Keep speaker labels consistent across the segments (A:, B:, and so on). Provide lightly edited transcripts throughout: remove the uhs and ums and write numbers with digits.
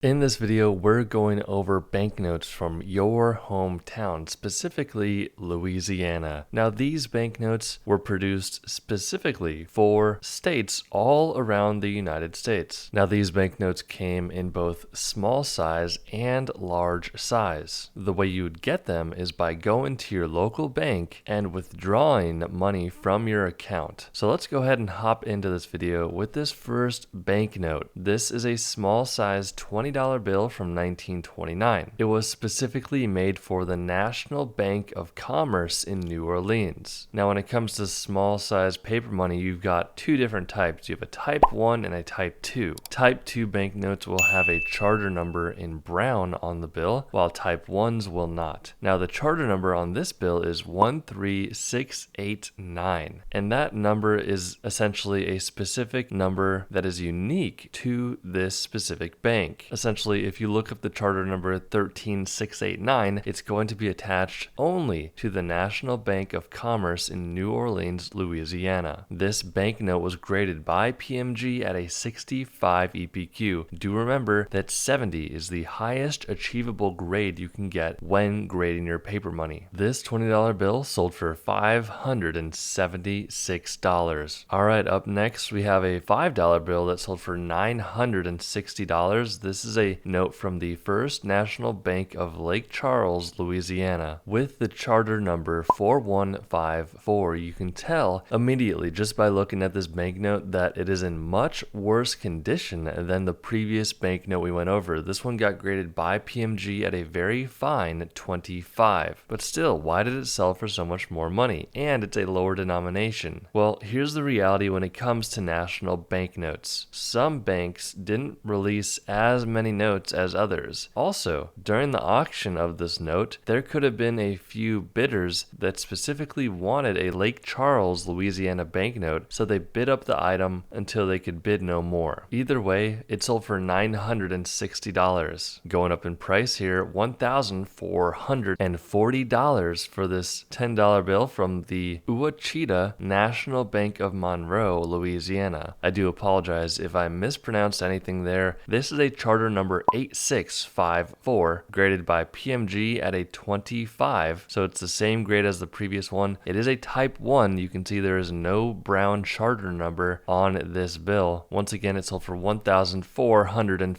A: In this video, we're going over banknotes from your hometown, specifically Louisiana. Now, these banknotes were produced specifically for states all around the United States. Now, these banknotes came in both small size and large size. The way you would get them is by going to your local bank and withdrawing money from your account. So let's go ahead and hop into this video with this first banknote. This is a small size $20 bill from 1929. It was specifically made for the National Bank of Commerce in New Orleans. Now, when it comes to small size paper money, you've got two different types. You have a type 1 and a type 2. Type 2 banknotes will have a charter number in brown on the bill, while type 1s will not. Now, the charter number on this bill is 13689, and that number is essentially a specific number that is unique to this specific bank. Essentially, if you look up the charter number 13689, it's going to be attached only to the National Bank of Commerce in New Orleans, Louisiana. This banknote was graded by PMG at a 65 EPQ. Do remember that 70 is the highest achievable grade you can get when grading your paper money. This $20 bill sold for $576. Alright, up next we have a $5 bill that sold for $960. This is a note from the First National Bank of Lake Charles, Louisiana. With the charter number 4154, you can tell immediately just by looking at this banknote that it is in much worse condition than the previous banknote we went over. This one got graded by PMG at a very fine 25. But still, why did it sell for so much more money? And it's a lower denomination. Well, here's the reality when it comes to national banknotes. Some banks didn't release as many notes as others. Also, during the auction of this note, there could have been a few bidders that specifically wanted a Lake Charles, Louisiana banknote, so they bid up the item until they could bid no more. Either way, it sold for $960. Going up in price here, $1,440 for this $10 bill from the Ouachita National Bank of Monroe, Louisiana. I do apologize if I mispronounced anything there. This is a charter number 8654, graded by PMG at a 25, so it's the same grade as the previous one. It is a type 1. You can see there is no brown charter number on this bill. Once again, it sold for $1,440.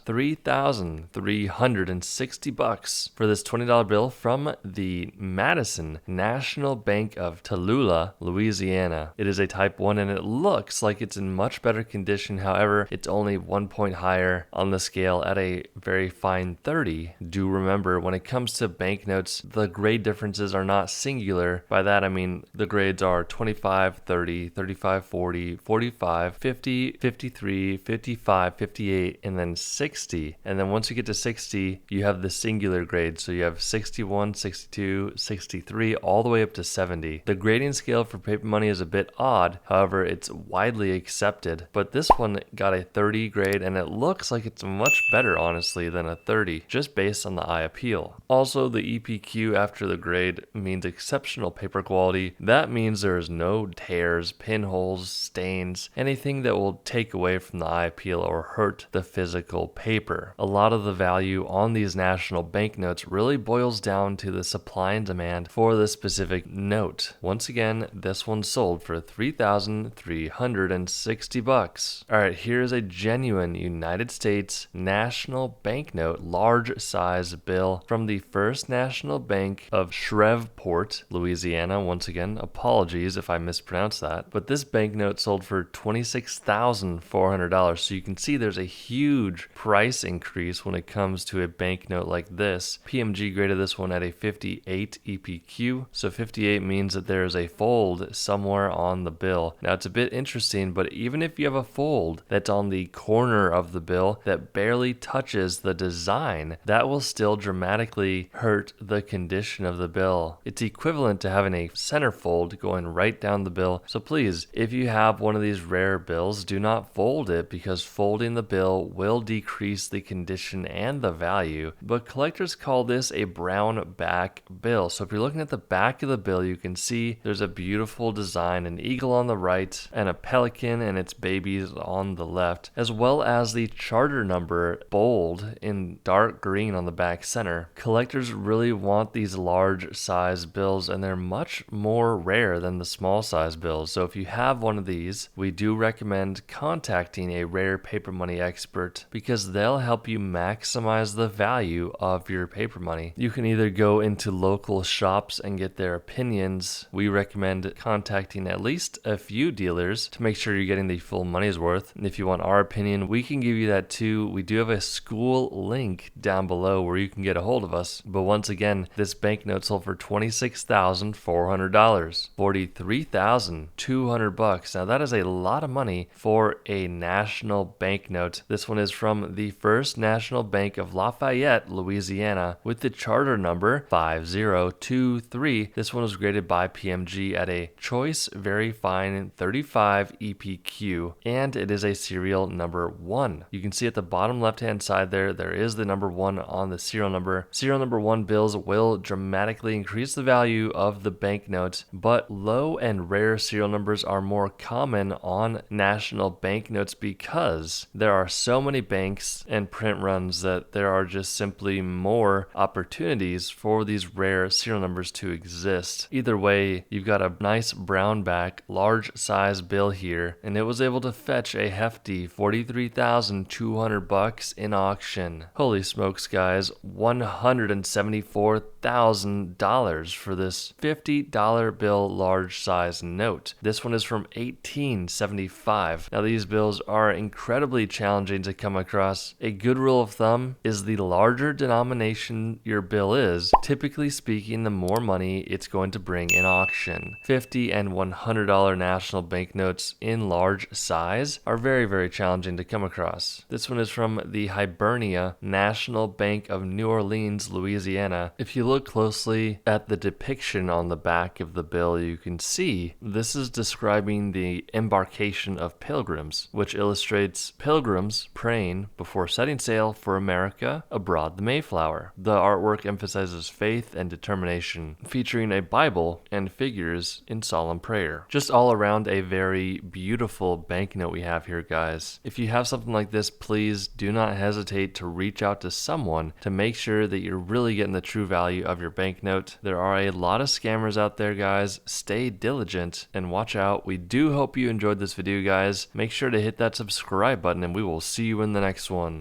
A: $3,360 for this $20 bill from the Madison National Bank of Tallulah, Louisiana. It is a type 1 and it looks like it's in much better condition. However, it's only 1 point higher on the scale at a very fine 30. Do remember, when it comes to banknotes, the grade differences are not singular. By that I mean the grades are 25, 30, 35, 40, 45, 50, 53, 55, 58, and then 60. And then once you get to 60, you have the singular grade. So you have 61, 62, 63, all the way up to 70. The grading scale for paper money is a bit odd. However, it's widely accepted. But this one got a 30 grade, and it looks like it's much better, honestly, than a 30, just based on the eye appeal. Also, the EPQ after the grade means exceptional paper quality. That means there is no tears, pinholes, stains, anything that will take away from the eye appeal or hurt the physical paper. A lot of the value on these national banknotes really boils down to the supply and demand for the specific note. Once again, this one sold for $3,360. Alright, here's a genuine United States national banknote, large size bill from the First National Bank of Shreveport, Louisiana. Once again, apologies if I mispronounced that. But this banknote sold for $26,400. So you can see there's a huge price increase when it comes to a banknote like this. PMG graded this one at a 58 EPQ. So 58 means that there is a fold somewhere on the bill. Now it's a bit interesting, but even if you have a fold that's on the corner of the bill that barely touches the design, that will still dramatically hurt the condition of the bill. It's equivalent to having a centerfold going right down the bill. So please, if you have one of these rare bills, do not fold it, because folding the bill will decrease the condition and the value. But collectors call this a brown back bill. So if you're looking at the back of the bill, you can see there's a beautiful design, an eagle on the right and a pelican and its babies on the left, as well as the charter number bold in dark green on the back center. Collectors really want these large size bills, and they're much more rare than the small size bills. So if you have one of these, we do recommend contacting a rare paper money expert because they'll help you maximize the value of your paper money. You can either go into local shops and get their opinions. We recommend contacting at least a few dealers to make sure you're getting the full money's worth. And if you want our opinion, we can give you that too. We do have a school link down below where you can get a hold of us. But once again, this banknote sold for $26,400, $43,200. Now that is a lot of money for a national banknote. This one is from the First National Bank of Lafayette, Louisiana, with the charter number 5023. This one was graded by PMG at a Choice Very Fine 35 EPQ, and it is a serial number 1. You can see at the bottom left-hand side there is the number 1 on the serial number. Serial number 1 bills will dramatically increase the value of the banknote, but low and rare serial numbers are more common on national banknotes because there are so many banks and print runs that there are just simply more opportunities for these rare serial numbers to exist. Either way, you've got a nice brown back, large size bill here, and it was able to fetch a hefty $43,200 in auction. Holy smokes, guys, $174,000 for this $50 bill large size note. This one is from 1875. Now these bills are incredibly challenging to come across. A good rule of thumb is the larger denomination your bill is, typically speaking, the more money it's going to bring in auction. $50 and $100 national banknotes in large size are very, very challenging to come across. This one is from the Hibernia National Bank of New Orleans, Louisiana. If you look closely at the depiction on the back of the bill, you can see this is describing the embarkation of pilgrims, which illustrates pilgrims praying before setting sail for America aboard the Mayflower. The artwork emphasizes faith and determination, featuring a Bible and figures in solemn prayer. Just all around a very beautiful banknote we have here, guys. If you have something like this, please do not hesitate to reach out to someone to make sure that you're really getting the true value of your banknote. There are a lot of scammers out there, guys. Stay diligent and watch out. We do hope you enjoyed this video, guys. Make sure to hit that subscribe button and we will see you in the next one.